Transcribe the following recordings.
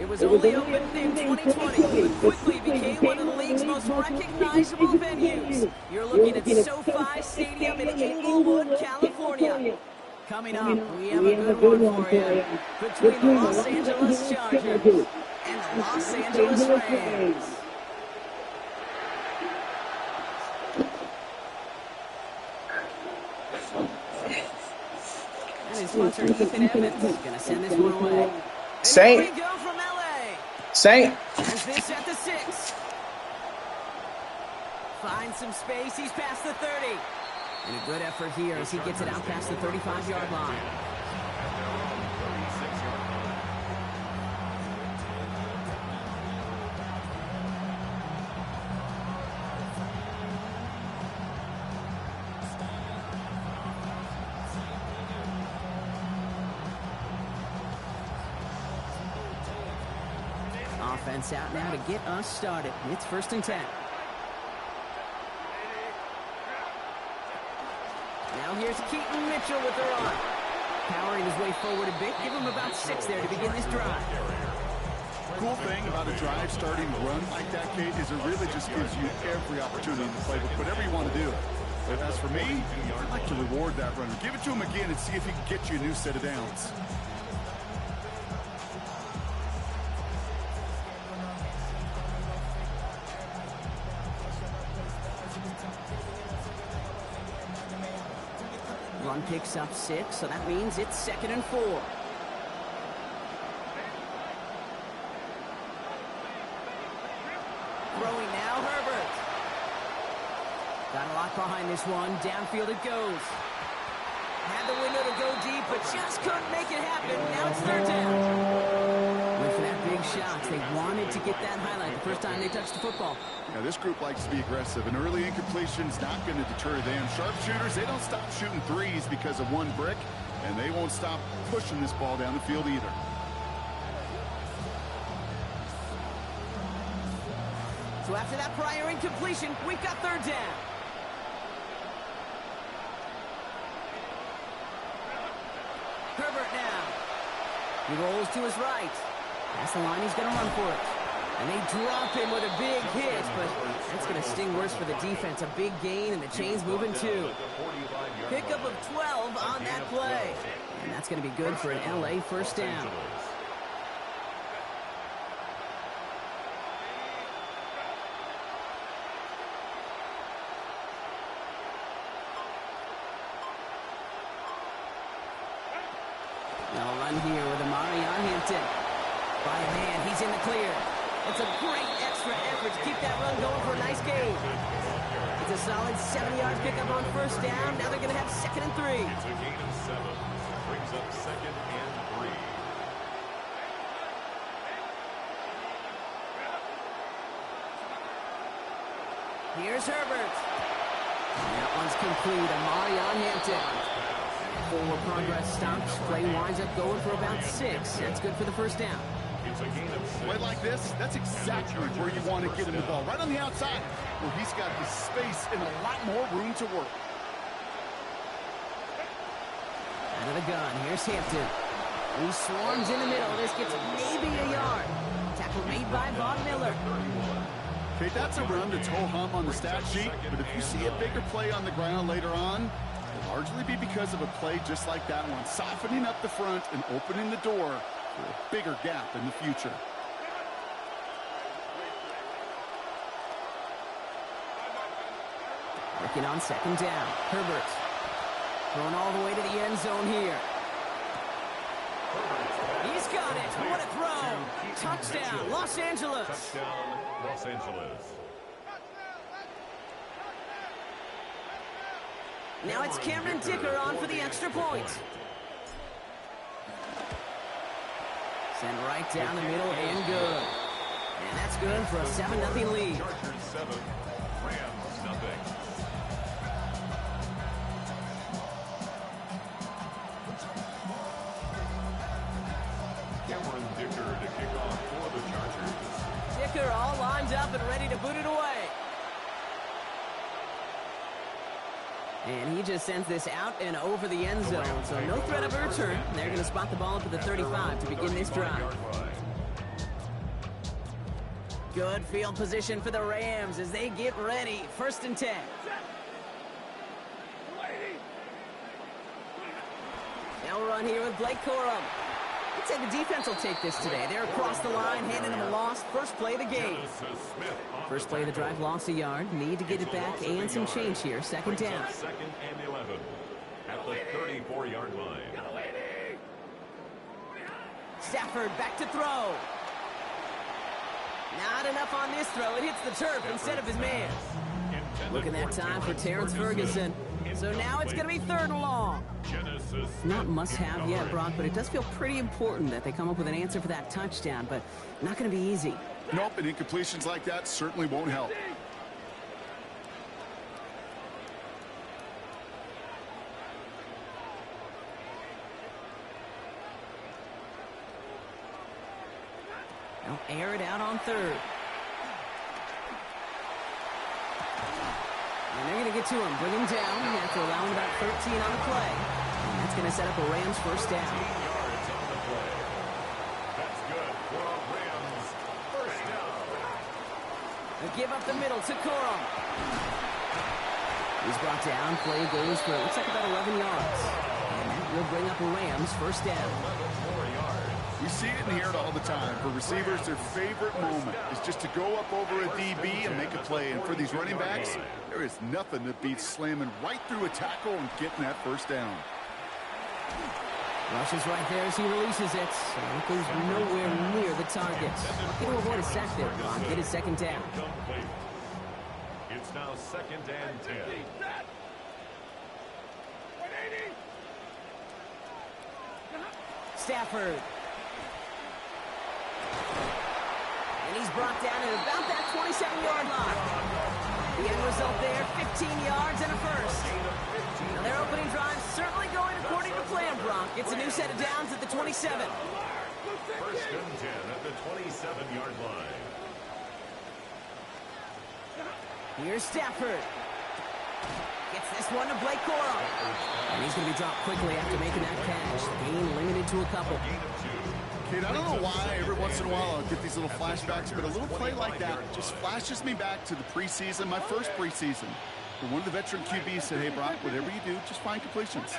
It was only opened in 2020, but quickly became one of the league's most recognizable venues. You're looking at SoFi Stadium in Inglewood, California. Coming up, we have a good one for you between the Los Angeles Chargers and the Los Angeles Rams. And his sponsor, Ethan Evans, is going to send this one away. Saint. Saint. There's this at the 6. Finds some space. He's past the 30. And a good effort here as he gets it out past the 35-yard line. Offense out now to get us started. It's 1st and 10. Now here's Keaton Mitchell with the run. Powering his way forward a bit. Give him about 6 there to begin this drive. Cool thing about a drive starting run like that, Kate, is it really just gives you every opportunity in the playbook, whatever you want to do. But as for me, I'd like to reward that runner. Give it to him again and see if he can get you a new set of downs. Run picks up 6, so that means it's 2nd and 4. Throwing now, Herbert. Got a lot behind this one. Downfield it goes. Had the window to go deep, but just couldn't make it happen. Now it's 3rd down. Went for that big shot. They wanted to get that highlight the first time they touched the football. Now, this group likes to be aggressive. An early incompletion is not going to deter them. Sharpshooters, they don't stop shooting threes because of one brick, and they won't stop pushing this ball down the field either. So after that prior incompletion, we've got 3rd down. Herbert now. He rolls to his right. Past the line, he's going to run for it. And they drop him with a big hit, but that's going to sting worse for the defense. A big gain, and the chain's moving too. Pickup of 12 on that play. And that's going to be good for an LA 1st down. Now a run here with Amari on Hampton. By a man, he's in the clear. It's a great extra effort to keep that run going for a nice gain. It's a solid 7 yards pickup on 1st down. Now they're going to have 2nd and 3. It's a gain of 7. Brings up 2nd and 3. Here's Herbert. And that one's complete. Amari on Hampton. Forward progress stops. Play winds up going for about 6. That's good for the 1st down. Play like this, that's exactly where you want to get him the ball. Right on the outside, where he's got the space and a lot more room to work. Out of the gun, here's Hampton. He swarms in the middle. This gets maybe a yard. Tackle made by Von Miller. Okay, that's a run that's ho-hum on the stat sheet, but if you see a bigger play on the ground later on, it'll largely be because of a play just like that one, softening up the front and opening the door for a bigger gap in the future. Working on second down. Herbert going all the way to the end zone here. He's got it. What a throw. Touchdown, Los Angeles. Touchdown, Los Angeles. Now it's Cameron Dicker on for the extra point. Sent right down the middle and good. And that's good for a 7-0 lead. Chargers 7, Rams nothing. Cameron Dicker to kick off for the Chargers. Dicker all lined up and ready to boot it away. And he just sends this out and over the end zone, so no threat of a return. They're going to spot the ball up at the 35 to begin this drive. Good field position for the Rams as they get ready. 1st and 10. They'll run here with Blake Corum. I'd say the defense will take this today. They're across the line, handing them a loss. First play of the game. First play of the drive, lost a yard. Need to get it back and some change here. 2nd down. 2nd and 11 at the 34-yard line. Stafford back to throw. Not enough on this throw. It hits the turf instead of his man. Looking that time for Terrence Ferguson. So now it's going to be 3rd and long. Not must-have yet, Brock, but it does feel pretty important that they come up with an answer for that touchdown, but not going to be easy. Nope, and incompletions like that certainly won't help. They'll air it out on 3rd. And they're going to get to him, bring him down after allowing about 13 on the play. And that's going to set up a Rams 1st down. 18 yards on the play. That's good for a Rams 1st down. They give up the middle to Corum. He's brought down. Play goes for, it looks like about 11 yards. And that will bring up a Rams 1st down. 11 more yards. We see it and hear it all the time. For receivers, their favorite moment is just to go up over a DB and make a play. And for these running backs, there is nothing that beats slamming right through a tackle and getting that 1st down. Rushes right there as he releases it. So it goes nowhere near the target. Lucky to avoid a sack there. Get his 2nd down. Complete. It's now 2nd and 10. Stafford. And he's brought down at about that 27-yard line. The end result there, 15 yards and a 1st. Now their opening drive certainly going according to plan, Brock. It's a new set of downs at the 27. 1st and 10 at the 27-yard line. Here's Stafford. Gets this one to Blake Corum. And he's going to be dropped quickly after making that catch. Gain limited to a couple. Kid, I don't know why every once in a while I'll get these little flashbacks, but a little play like that just flashes me back to the preseason, my first preseason. And one of the veteran QBs said, hey, Brock, whatever you do, just find completions.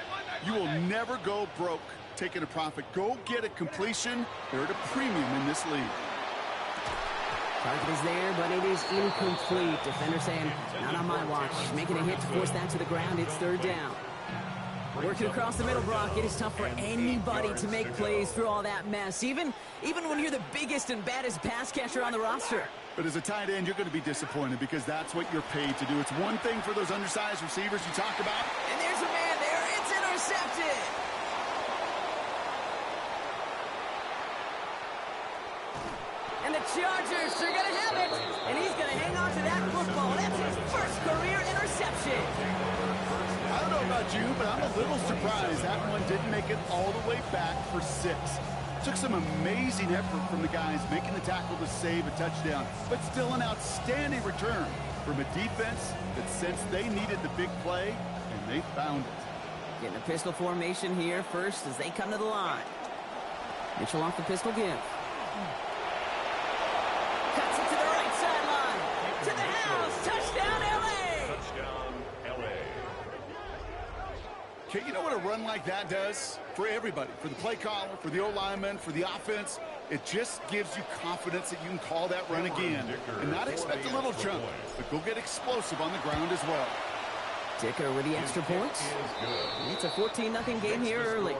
You will never go broke taking a profit. Go get a completion. They're at a premium in this league. Target is there, but it is incomplete. Defender saying, not on my watch. Making a hit to force that to the ground. It's 3rd down. Working across the middle, Brock. It is tough for anybody to make plays through all that mess, even when you're the biggest and baddest pass catcher on the roster. But as a tight end, you're going to be disappointed because that's what you're paid to do. It's one thing for those undersized receivers you talk about. And there's a man there. It's intercepted. And the Chargers are going to have it. And he's going to hang on to that football. That's his 1st career interception. I don't know about you, but I'm a little surprised that one didn't make it all the way back for 6. Took some amazing effort from the guys making the tackle to save a touchdown, but still an outstanding return from a defense that sensed they needed the big play, and they found it. Getting a pistol formation here first as they come to the line. Mitchell off the pistol give. Cuts it to the right sideline. To the house. Touchdown, L.A. Touchdown, L.A. Okay, you know what a run like that does? For everybody, for the play caller, for the O-lineman, for the offense, it just gives you confidence that you can call that run again. And not expect a little jump, but go get explosive on the ground as well. Dicker with the extra points. It's a 14-0 game here early.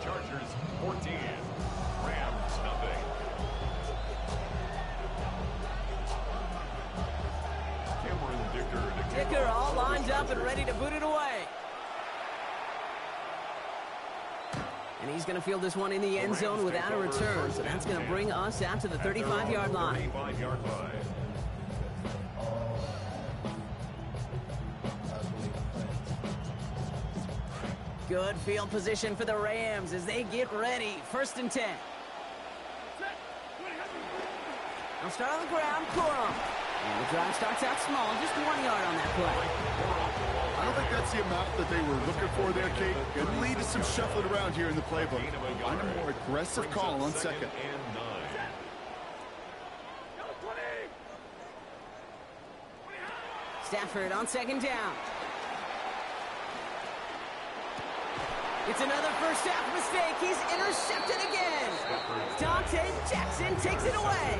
Chargers 14, Rams nothing. Dicker all lined up and ready to boot it away. And he's going to field this one in the end zone without a return. So that's going to bring us out to the 35-yard line. Good field position for the Rams as they get ready. 1st and 10. They'll start on the ground, Corum. And the drive starts out small, just 1 yard on that play. I don't think that's the amount that they were looking for there, Kate. Could lead to some shuffling around here in the playbook. Find a more aggressive call on 2nd. Stafford on 2nd down. It's another first half mistake. He's intercepted again. Dante Jackson takes it away.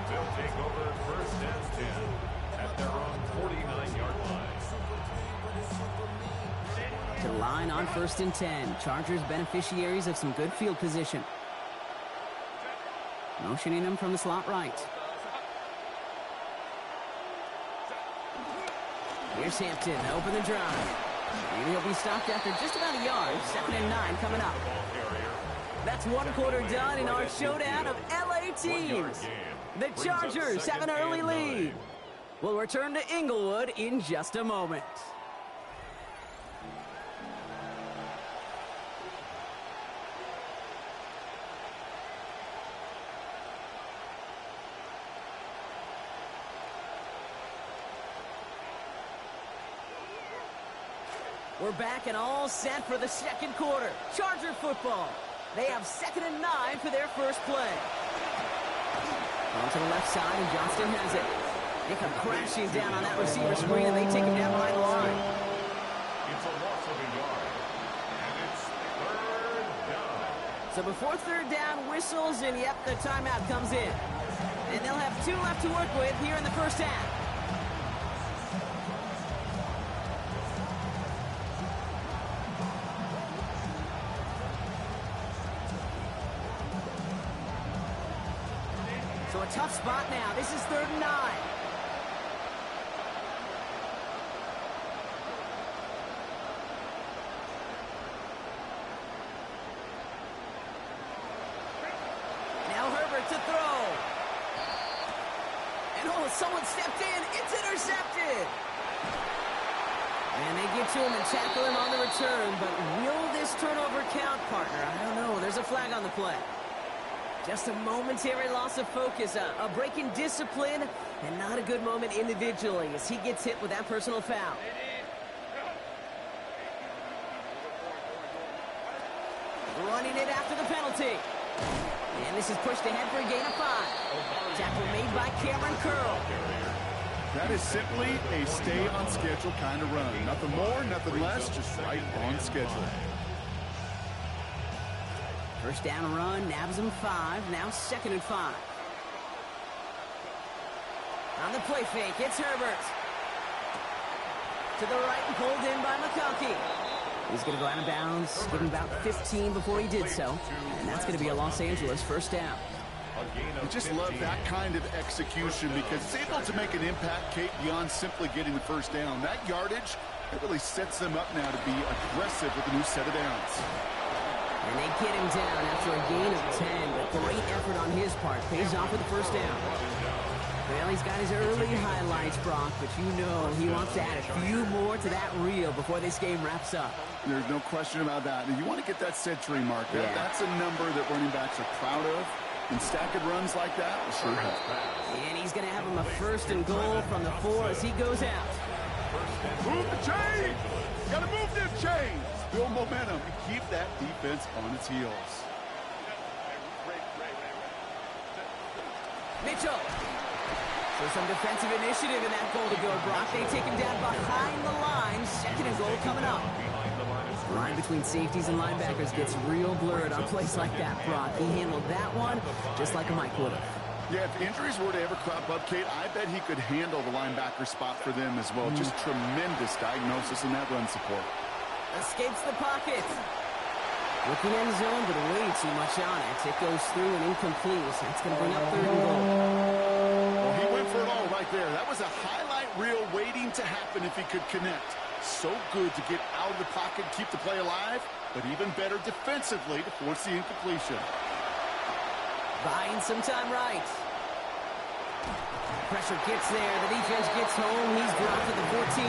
They'll take over 1st and 10 at their own 49-yard line. To the line on 1st and 10. Chargers beneficiaries of some good field position. Motioning him from the slot right. Here's Hampton, open the drive. And he'll be stopped after just about a yard. 2nd and 9 coming up. That's 1 quarter done in our showdown of LA teams. The Chargers have an early lead. We'll return to Inglewood in just a moment. We're back and all set for the 2nd quarter. Charger football. They have 2nd and 9 for their first play. On to the left side, and Johnston has it. They come crashing down on that receiver screen, and they take him down behind the line. It's a loss of a yard, and it's 3rd down. So before 3rd down whistles, and yep, the timeout comes in. And they'll have 2 left to work with here in the first half. So a tough spot now. This is 3rd and 9. Now Herbert to throw. And oh, someone stepped in. It's intercepted. And they get to him and tackle him on the return. But will this turnover count, partner? I don't know. There's a flag on the play. Just a momentary loss of focus, a break in discipline, and not a good moment individually as he gets hit with that personal foul. Running it after the penalty. And this is pushed ahead for a gain of 5. Tackle made by Cameron Curl. That is simply a stay-on-schedule kind of run. Nothing more, nothing less, just right on schedule. First down run, nabs him 5, now 2nd and 5. On the play fake, it's Herbert. To the right and pulled in by McConkey. He's going to go out of bounds, give him about 15 before he did so. And that's going to be a Los Angeles first down. I just love that kind of execution because it's able to make an impact, Kate, beyond simply getting the first down. That yardage, it really sets them up now to be aggressive with a new set of downs. And they get him down after a gain of 10. But great effort on his part. Pays off with the first down. Well, he's got his early highlights, Brock, but you know he wants to add a few more to that reel before this game wraps up. There's no question about that. And you want to get that century mark. Yeah. That's a number that running backs are proud of. And stacking runs like that will sure help. And he's going to have him a 1st and goal from the 4 as he goes out. Move the chain! Got to move them chains! Build momentum and keep that defense on its heels. Mitchell. So some defensive initiative in that goal to go, Brock. They take him down behind the line. 2nd and goal coming up. The line between safeties and linebackers gets real blurred on plays like that, Brock. He handled that one just like a Mike would have. Yeah, if injuries were to ever crop up, Kate, I bet he could handle the linebacker spot for them as well. Just tremendous diagnosis in that run support. Escapes the pocket. Looking end zone, but way too much on it. It goes through and incomplete. That's going to bring up 3rd and goal. Well, he went for it all right there. That was a highlight reel waiting to happen if he could connect. So good to get out of the pocket, keep the play alive, but even better defensively to force the incompletion. Buying some time right. Pressure gets there. The defense gets home. He's dropped to the 14.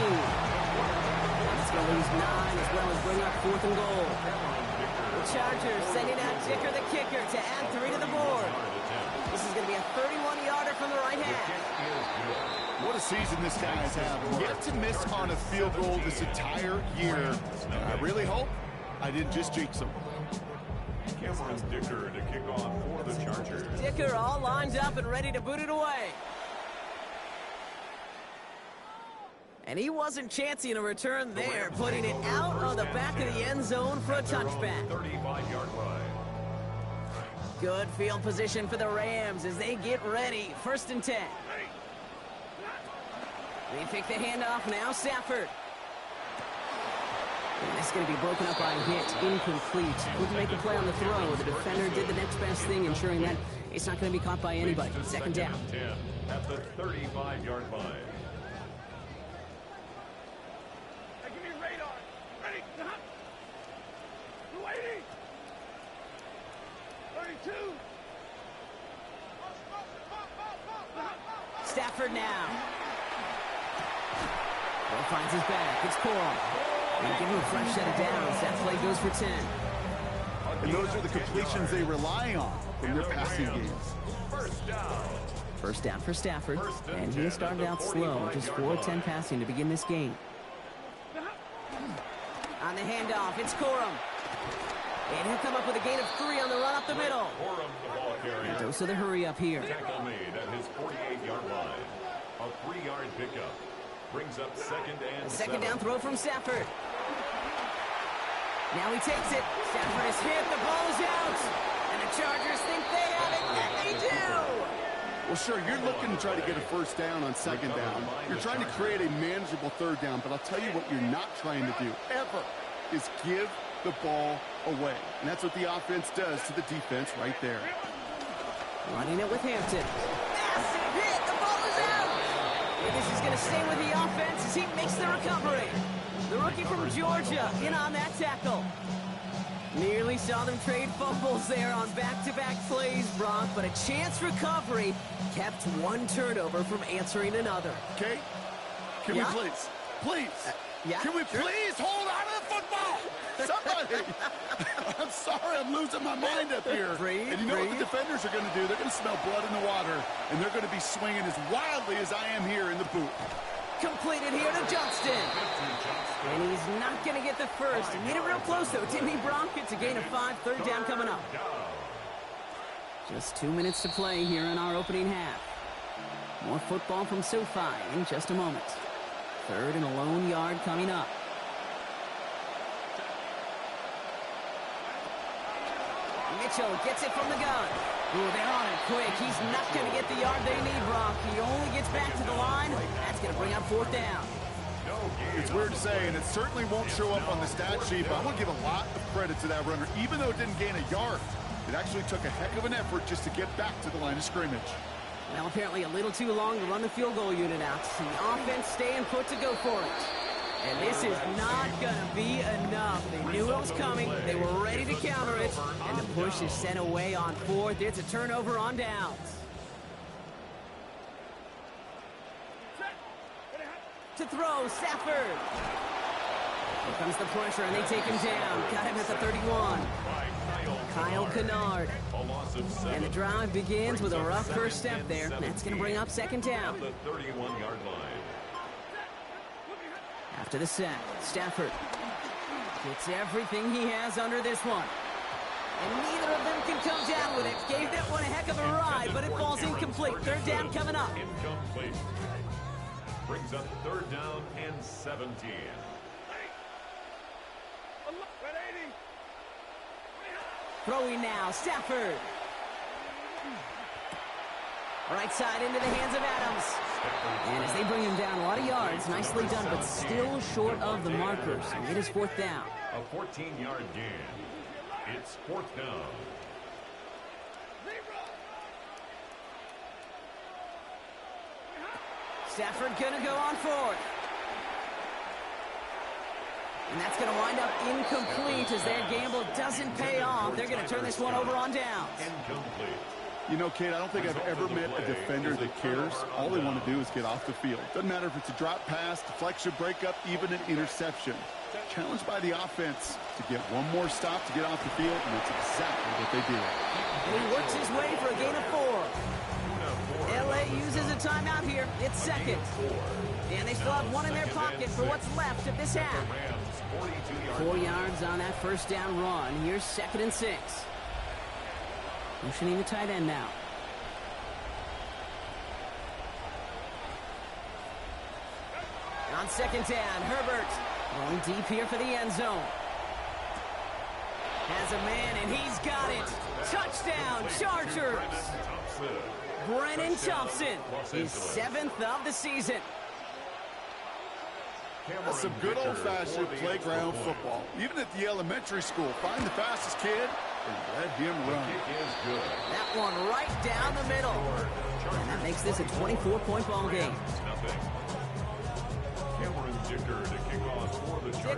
It's going to lose 9 as well as bring up 4th and goal. The Chargers sending out Dicker the kicker to add 3 to the board. This is going to be a 31-yarder from the right half. What a season this guy has had. Yet to miss on a field goal this entire year. And I really hope I didn't just jinx him. Cameron Dicker to kick off for the Chargers. Dicker all lined up and ready to boot it away. And he wasn't chancing a return there, putting it out on the back of the end zone for a touchback. 35-yard line. Good field position for the Rams as they get ready. 1st and 10. They pick the handoff now, Stafford. And this is going to be broken up by a hit, incomplete. Couldn't make a play on the throw. The defender did the next best thing, ensuring that it's not going to be caught by anybody. 2nd down. 10 at the 35-yard line. Give me radar. Ready? 280. 32. Stafford now. Well, finds his back. It's Coral. And give him a fresh set of downs. That play goes for 10. And those are the completions they rely on from their passing games. First down for Stafford. And he started out slow. Just 4 of 10 passing to begin this game. On the handoff, it's Corum. And he'll come up with a gain of 3 on the run up the middle. A dose of the hurry up here. Tackle made at his 48-yard line. A 3-yard pickup. Brings up 2nd and 7. 2nd 7. down throw from Stafford. Now he takes it. Stafford is hit. The ball is out. And the Chargers think they have it. And they do. Well, sure, you're looking to try to get a 1st down on 2nd down. You're trying to create a manageable 3rd down. But I'll tell you what you're not trying to do, ever, is give the ball away. And that's what the offense does to the defense right there. Running it with Hampton. Massive hit. The ball is out. And this is going to stay with the offense as he makes the recovery. The rookie from Georgia in on that tackle. Nearly saw them trade fumbles there on back-to-back plays, Brock, but a chance recovery kept one turnover from answering another. Okay? Can we please? Yeah, Can we sure. please hold on to the football? Somebody! I'm sorry, I'm losing my mind up here. Breathe, and you know what the defenders are going to do? They're going to smell blood in the water, and they're going to be swinging as wildly as I am here in the booth. Completed here to Johnston. And he's not going to get the first. He made it real close, though, didn't he, Bronk? It's a gain of 5, 3rd down coming up. Just 2 minutes to play here in our opening half. More football from SoFi in just a moment. 3rd and a lone yard coming up. Mitchell gets it from the gun. Ooh, they're on it quick. He's not going to get the yard they need, Brock. He only gets back to the line. That's going to bring up 4th down. It's weird to say, and it certainly won't show up on the stat sheet, but I want to give a lot of credit to that runner. Even though it didn't gain a yard, it actually took a heck of an effort just to get back to the line of scrimmage. Well, apparently a little too long to run the field goal unit out. The offense staying put to go for it. And this is not going to be enough. They knew it was coming. They were ready to counter it. And the push is sent away on 4th. It's a turnover on downs. To throw, Stafford. Here comes the pressure, and they take him down. Got him at the 31. Kyle Kennard. And the drive begins with a rough first step there. That's going to bring up 2nd down. The 31-yard line. After the sack, Stafford gets everything he has under this one. And neither of them can come down with it. Gave that one a heck of a ride, but it falls incomplete. 3rd down coming up. Incomplete. Brings up 3rd down and 17. Throwing now, Stafford. Right side into the hands of Adams. And as they bring him down, a lot of yards. Nicely done, but still short of the markers. It is fourth down. A 14-yard gain. It's fourth down. Stafford gonna go on fourth. And that's going to wind up incomplete as their gamble doesn't pay off. They're going to turn this one over on downs. Incomplete. You know, Kate, I don't think I've ever met a defender that cares. All they want to do is get off the field. Doesn't matter if it's a drop pass, deflection, breakup, even an interception. Challenged by the offense to get one more stop to get off the field, and that's exactly what they did. And he works his way for a gain of 4. LA uses a timeout here. It's second. And they still have one in their pocket for what's left of this half. 4 yards on that first down run. Here's 2nd and 6. Motioning the tight end now. On 2nd down, Herbert going deep here for the end zone. Has a man, and he's got it. Touchdown, Chargers. Brennan Thompson, his 7th of the season. That's some good old-fashioned playground football. Even at the elementary school, find the fastest kid and let him run. That one right down the middle. And that makes this a 24-point ball game.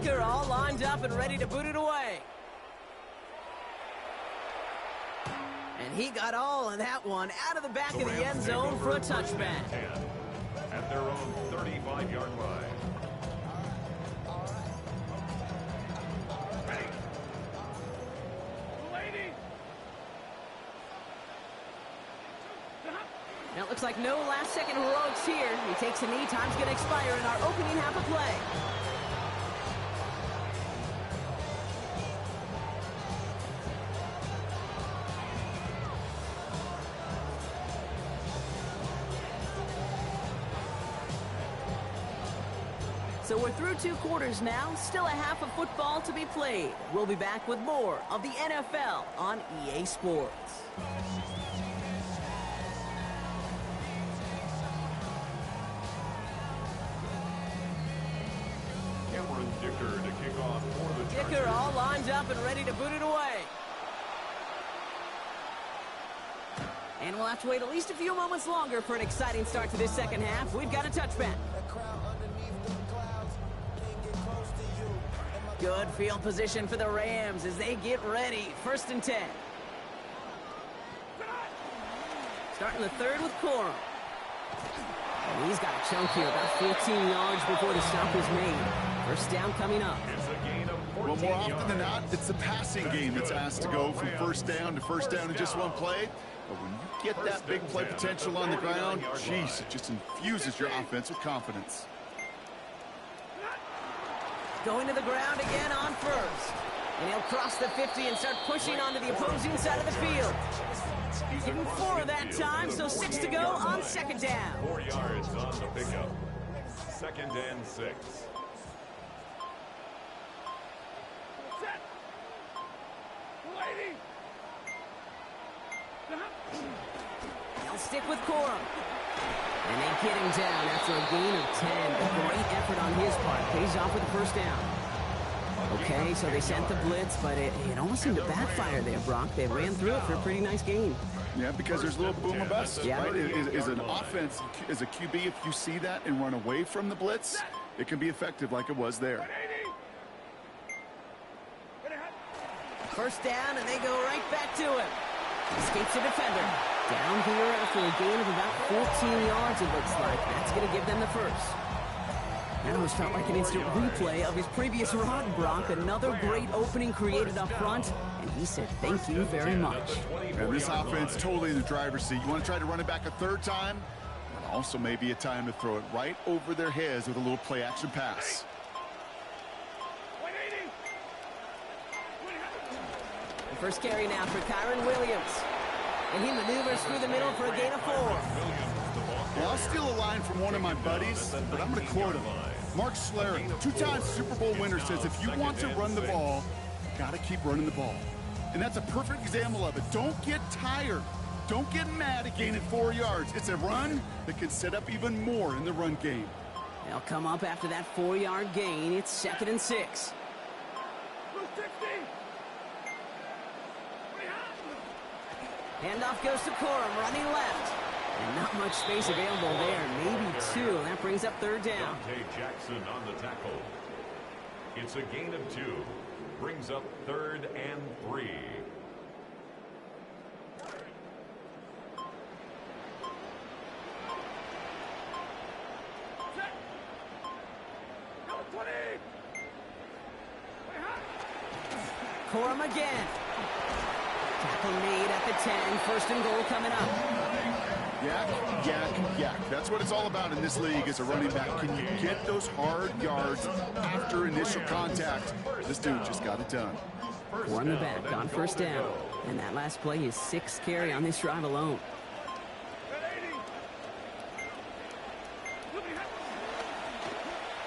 Dicker all lined up and ready to boot it away. And he got all of that one out of the back of the end zone for a touchback. At their own 35-yard line. Now it looks like no last-second heroics here. He takes a knee. Time's going to expire in our opening half of play. So we're through 2 quarters now. Still a half of football to be played. We'll be back with more of the NFL on EA Sports. Dicker to kick off for the Chargers. Dicker all lined up and ready to boot it away. And we'll have to wait at least a few moments longer for an exciting start to this second half. We've got a touchback. Good field position for the Rams as they get ready. 1st and 10. Starting the third with Corum. And he's got a chunk here, about 14 yards before the stop is made. First down coming up. It's a gain of 14 Well, more often yards. than not, it's the passing game that's asked to go from first down to first down in just one play. But when you get that big play potential on the ground, geez, it just infuses your offense with confidence. Going to the ground again on first. And he'll cross the 50 and start pushing onto the opposing side of the field. Getting 4 that time, so 6 to go on 2nd down. 4 yards on the pickup. 2nd and 6. Set. Lady. They'll stick with Corum. And they get him down after a gain of 10. A great effort on his part. Pays off with the first down. Okay, so they sent the blitz, but it almost seemed to backfire there, Brock. They ran through it for a pretty nice gain. Yeah, because there's a little boom or bust, Yeah. right? Is an offense, as a QB, if you see that and run away from the blitz, it can be effective like it was there. First down, and they go right back to him. Escapes the defender. Down here after a gain of about 14 yards, it looks like. That's going to give them the first. That almost felt like an instant replay of his previous run, Brock. Another great opening created up front, and he said thank you very much. And this offense totally in the driver's seat. You want to try to run it back a 3rd time? And also maybe a time to throw it right over their heads with a little play-action pass. The first carry now for Kyron Williams. And he maneuvers through the middle for a gain of 4. Well, I'll steal a line from one of my buddies, but I'm going to quote him. Mark Schlereth, 2-time Super Bowl winner, says if you want to run the ball, you got to keep running the ball. And that's a perfect example of it. Don't get tired. Don't get mad at gaining 4 yards. It's a run that can set up even more in the run game. They'll come up after that 4-yard gain. It's 2nd and 6. Handoff goes to Corum, running left. And not much space available there. Maybe 2. That brings up 3rd down. Jackson on the tackle. It's a gain of 2. Brings up 3rd and 3. Corum again. Tackle made at the 10. 1st and goal coming up. Yak, yak, yak. That's what it's all about in this league as a running back. Can you get those hard yards after initial contact? This dude just got it done. Corum the back on 1st down. And that last play is 6th carry on this drive alone.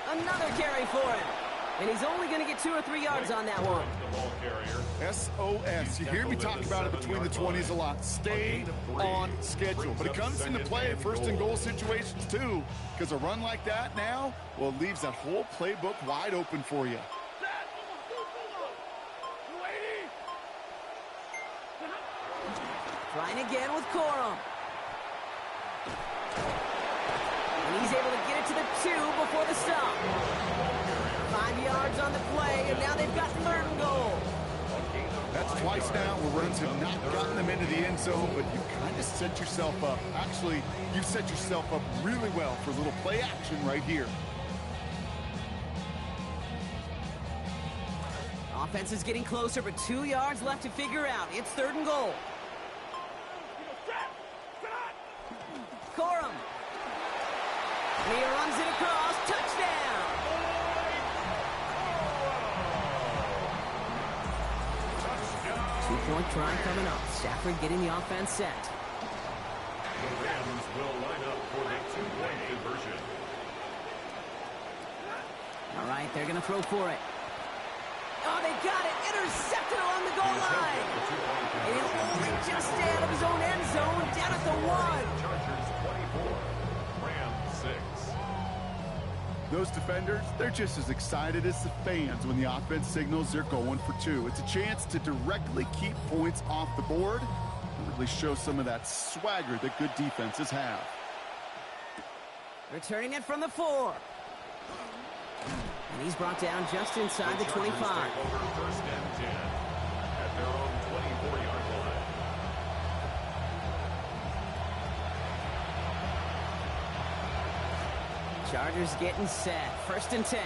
Another carry for him. And he's only going to get 2 or 3 yards on that one. SOS. You hear me talk about it between the 20s a lot. Stay on schedule. But it comes into play in 1st and goal situations too. Because a run like that now, well, it leaves that whole playbook wide open for you. Trying again with Corum. And he's able to get it to the 2 before the stop. 5 yards on the play, and now they've got 3rd and goal. That's twice now where runs have not gotten them into the end zone, but you kind of set yourself up. Actually, you've set yourself up really well for a little play action right here. Offense is getting closer, but 2 yards left to figure out. It's 3rd and goal. Corum. He runs it across. Touchdown. Two-point try coming up. Stafford getting the offense set. The Rams will line up for the 2-point conversion. All right, they're going to throw for it. Oh, they got it. Intercepted along the goal line. And he'll only just stay out of his own end zone, down at the 1. Chargers 24, Rams 6. Those defenders, they're just as excited as the fans when the offense signals they're going for 2. It's a chance to directly keep points off the board and really show some of that swagger that good defenses have. Returning it from the 4. And he's brought down just inside the 25. Take over 1st and 10 at their own 24-yard line. Chargers getting set. 1st and 10.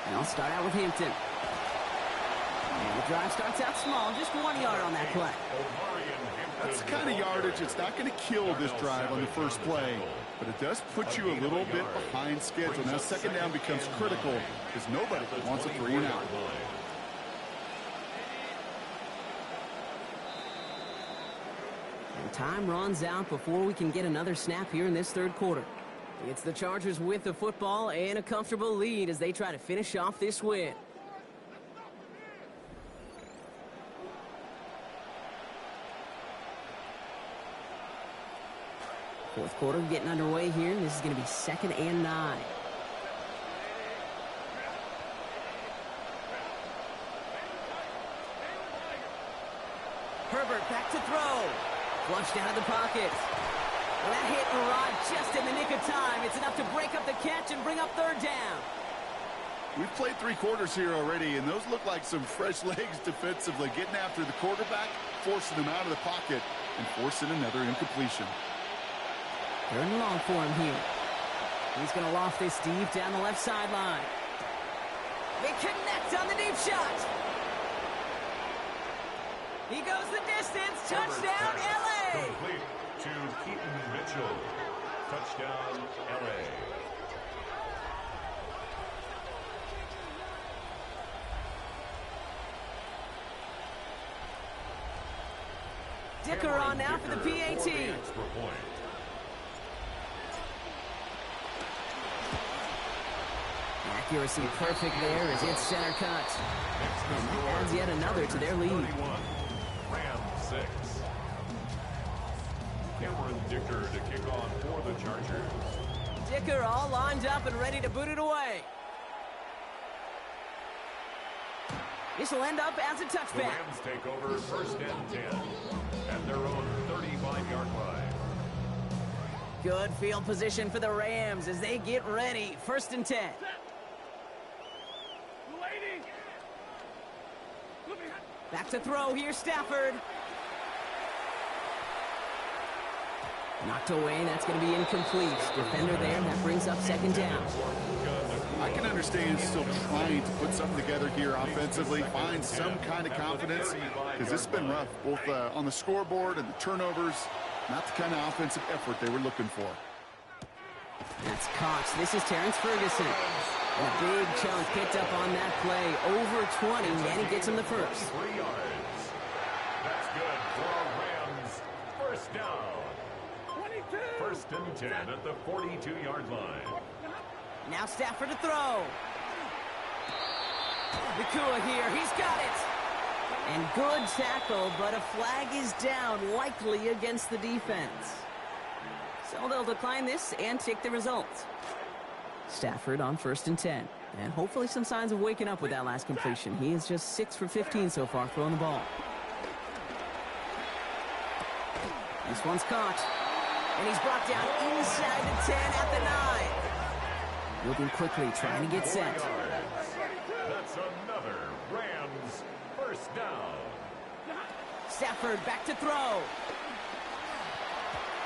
And I'll start out with Hampton. And the drive starts out small, just 1 yard on that play. That's the kind of yardage that's not going to kill this drive on the first play, but it does put you a little bit behind schedule. Now 2nd down becomes critical because nobody wants a 3 and out. And time runs out before we can get another snap here in this 3rd quarter. It's the Chargers with the football and a comfortable lead as they try to finish off this win. Fourth quarter getting underway here, and this is going to be 2nd and 9. Herbert back to throw. Flushed out of the pocket. Well, that hit arrived just in the nick of time. It's enough to break up the catch and bring up 3rd down. We've played 3 quarters here already, and those look like some fresh legs defensively, getting after the quarterback, forcing him out of the pocket, and forcing another incompletion. 3rd and long for him here. He's going to loft this deep down the left sideline. They connect on the deep shot. He goes the distance. Touchdown, L.A. Complete to Keaton Mitchell. Touchdown, L.A. Dicker on now for the PAT. Extra point. Accuracy perfect there as it's center cut. And that adds yet another to their lead. Rams 6. Cameron Dicker to kick off for the Chargers. Dicker all lined up and ready to boot it away. This will end up as a The touchback. Rams take over 1st and 10 at their own 35-yard line. Good field position for the Rams as they get ready. 1st and 10. Lady. Look behind. Back to throw. Here's Stafford. Knocked away. That's going to be incomplete. Defender there. That brings up 2nd down. I can understand still trying to put something together here offensively, find some kind of confidence, because this has been rough, both on the scoreboard and the turnovers. Not the kind of offensive effort they were looking for. That's caught. This is Terrence Ferguson. And a big chunk picked up on that play. Over 20, and he gets him the first. 3 yards. That's good for Rams. 1st down. 22. 1st and 10 at the 42-yard line. Now Stafford to throw. Nakua here. He's got it. And good tackle, but a flag is down, likely against the defense. So they'll decline this and take the results. Stafford on 1st and 10. And hopefully some signs of waking up with that last completion. He is just 6 for 15 so far throwing the ball. This one's caught. And he's brought down inside the 10 at the 9. Moving quickly, trying to get set. That's another Rams 1st down. Stafford back to throw.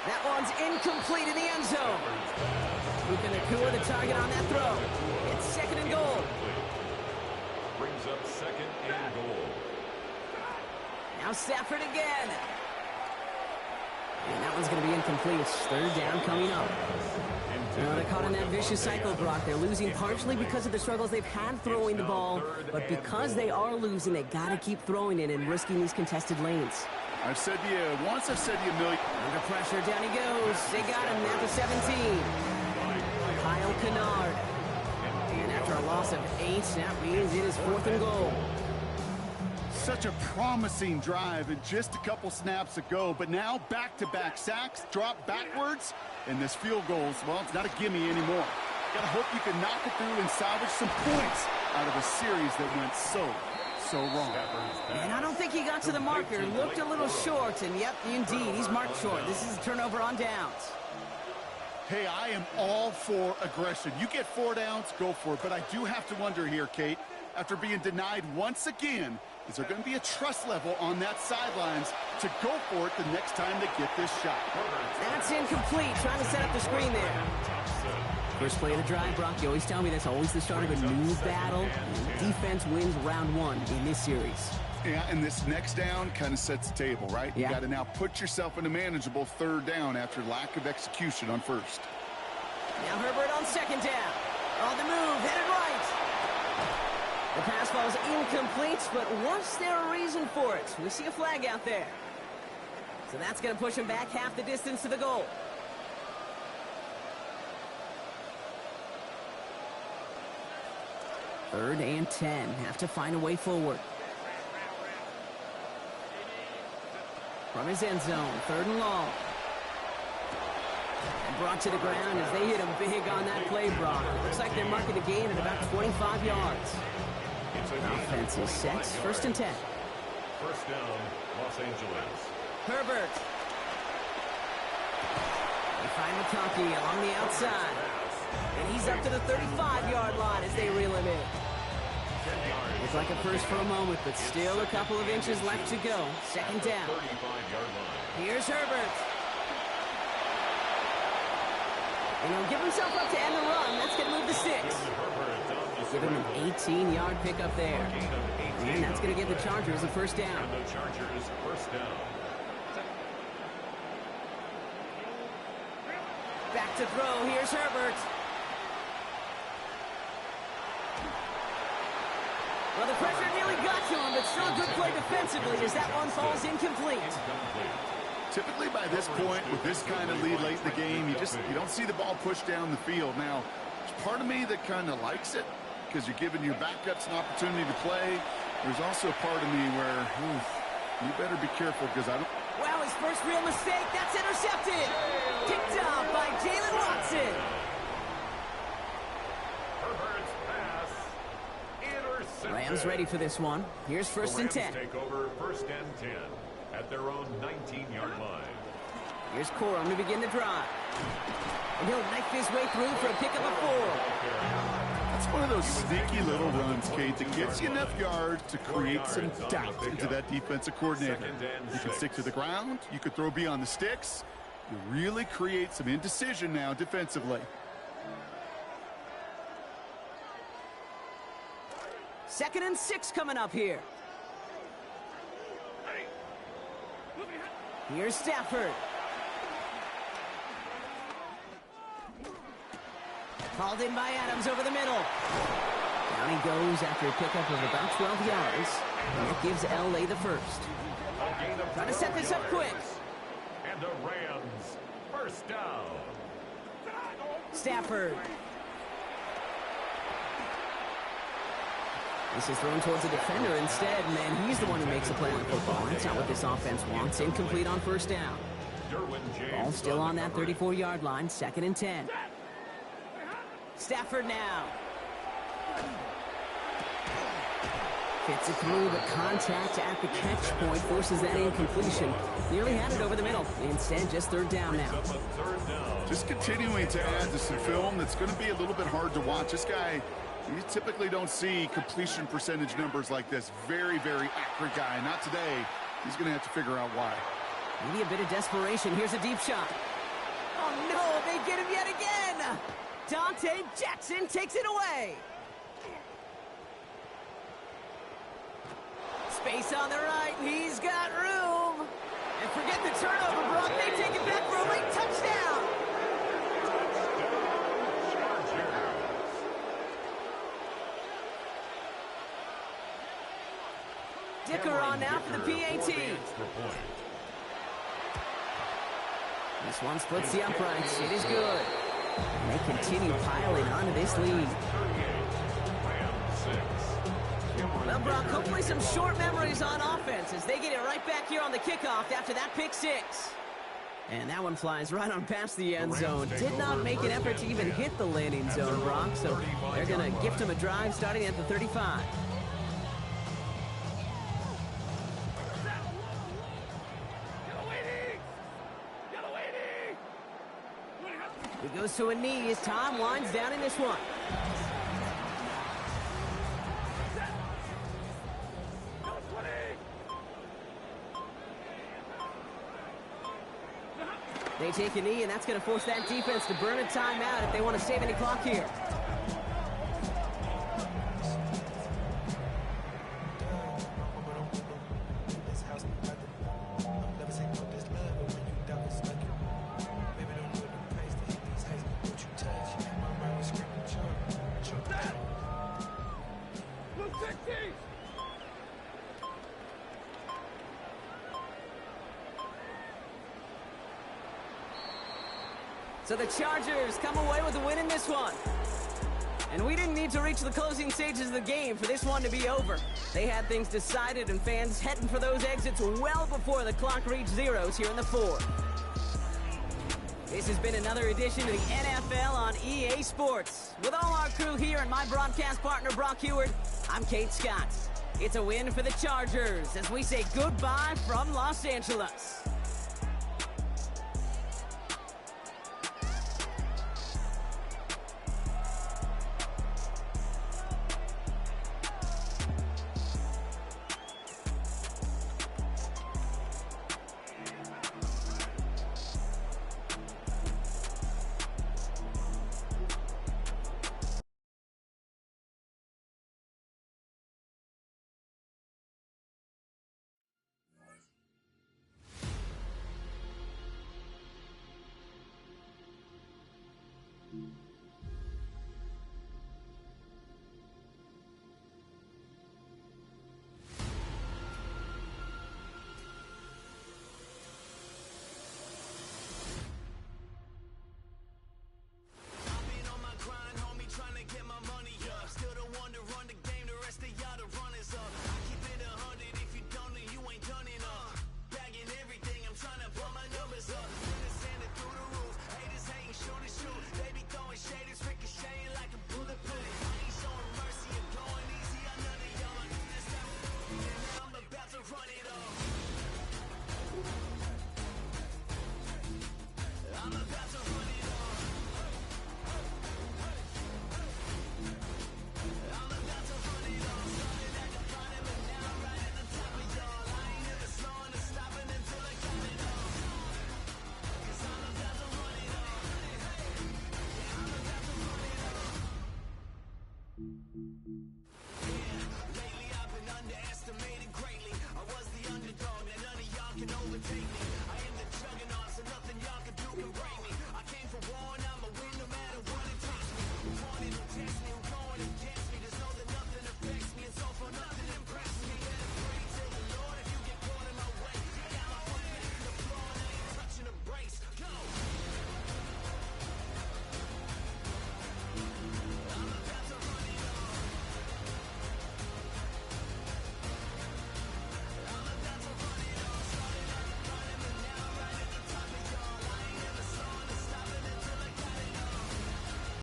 That one's incomplete in the end zone. Luka Nakua the target on that throw. It's 2nd and goal. Brings up 2nd and goal. Now Stafford again. And that one's going to be incomplete. 3rd down coming up. They're caught in that vicious cycle, Brock. They're losing partially because of the struggles they've had throwing the ball, but because they are losing, they got to keep throwing it and risking these contested lanes. I've said to you once, I've said to you a million. Under pressure, down he goes. They got him at the 17. Kyle Kennard. And after a loss of 8, that means it is 4th and goal. Such a promising drive and just a couple snaps ago, but now back-to-back sacks, drop backwards, and this field goal, well, it's not a gimme anymore. Gotta hope you can knock it through and salvage some points out of a series that went so wrong. And I don't think he got to the marker. Looked a little short, and yep, indeed, he's marked short. This is a turnover on downs. Hey, I am all for aggression. You get 4 downs, go for it. But I do have to wonder here, Kate, after being denied once again, is there going to be a trust level on that sidelines to go for it the next time they get this shot? That's incomplete. Trying to set up the screen there. First play of the drive, Brock. You always tell me that's always the start of a new battle. Defense wins round 1 in this series. Yeah, and this next down kind of sets the table, right? Yeah. You got to now put yourself in a manageable 3rd down after lack of execution on 1st. Now Herbert on 2nd down. On the move, headed right. The pass ball's incomplete, but was there a reason for it? We see a flag out there. So that's going to push him back half the distance to the goal. Third and 10. Have to find a way forward. From his end zone, 3rd and long. And brought to the ground as they hit him big on that play, Brock. Looks like they're marking the gain at about 25 yards. Offense is set. 1st and 10. 1st down, Los Angeles. Herbert. They find McConkey along the outside. And he's up to the 35-yard line as they reel him in. Looks like a first for a moment, but still a couple of inches left to go. 2nd down. 35-yard line. Here's Herbert. And he'll give himself up to end the run. That's going to move to 6. Give him an 18-yard pickup there. And that's going to give the Chargers a 1st down. And the Chargers 1st down. Back to throw. Here's Herbert. Well, the pressure nearly got to him, but still a good play defensively as that one falls incomplete. Typically by this point, with this kind of lead late in the game, you don't see the ball pushed down the field. Now, there's part of me that kind of likes it, because you're giving your backups an opportunity to play. There's also a part of me where, you better be careful because I don't... Wow, his first real mistake. That's intercepted. Picked off by Jalen Watson. Herbert's pass. Intercepted. Rams ready for this one. Here's first and 10. Take over first and 10 at their own 19-yard line. Here's Corum to begin the drive. And he'll knife his way through for a pickup of 4. That's one of those sneaky little runs, Kate, that gets you enough yards to create some doubt into that defensive coordinator. You can stick to the ground. You could throw beyond the sticks. You really create some indecision now defensively. Second and 6 coming up here. Here's Stafford. Called in by Adams over the middle. Down he goes after a pickup of about 12 yards. And that gives L.A. the first. Trying to set this up quick. And the Rams first down. Stafford. This is thrown towards the defender instead, and then he's the one who makes the play on the football. That's not what this offense wants. Incomplete on first down. Ball still on that 34-yard line, second and 10. Stafford now. Fits it through, but contact at the catch point forces that incompletion. Nearly had it over the middle. Instead, just third down now. Just continuing to add to some film that's going to be a little bit hard to watch. This guy, you typically don't see completion percentage numbers like this. Very, very accurate guy. Not today. He's going to have to figure out why. Maybe a bit of desperation. Here's a deep shot. Oh, no, they get him yet again. Dante Jackson takes it away. Space on the right. He's got room. And forget the turnover, Brock. They take it back for a late touchdown. Dicker on now for the PAT. This one splits the uprights. It is good. And they continue piling onto this lead. Well, Brock, hopefully some short memories on offense as they get it right back here on the kickoff after that pick 6. And that one flies right on past the end zone. Did not make an effort to even hit the landing zone, Brock, so they're going to gift him a drive starting at the 35. He goes to a knee as Tom winds down in this one. They take a knee, and that's going to force that defense to burn a timeout if they want to save any clock here. So the Chargers come away with a win in this one. And we didn't need to reach the closing stages of the game for this one to be over. They had things decided and fans heading for those exits well before the clock reached zeros here in the fourth. This has been another edition of the NFL on EA Sports. With all our crew here and my broadcast partner, Brock Heward, I'm Kate Scott. It's a win for the Chargers as we say goodbye from Los Angeles. can overtake me.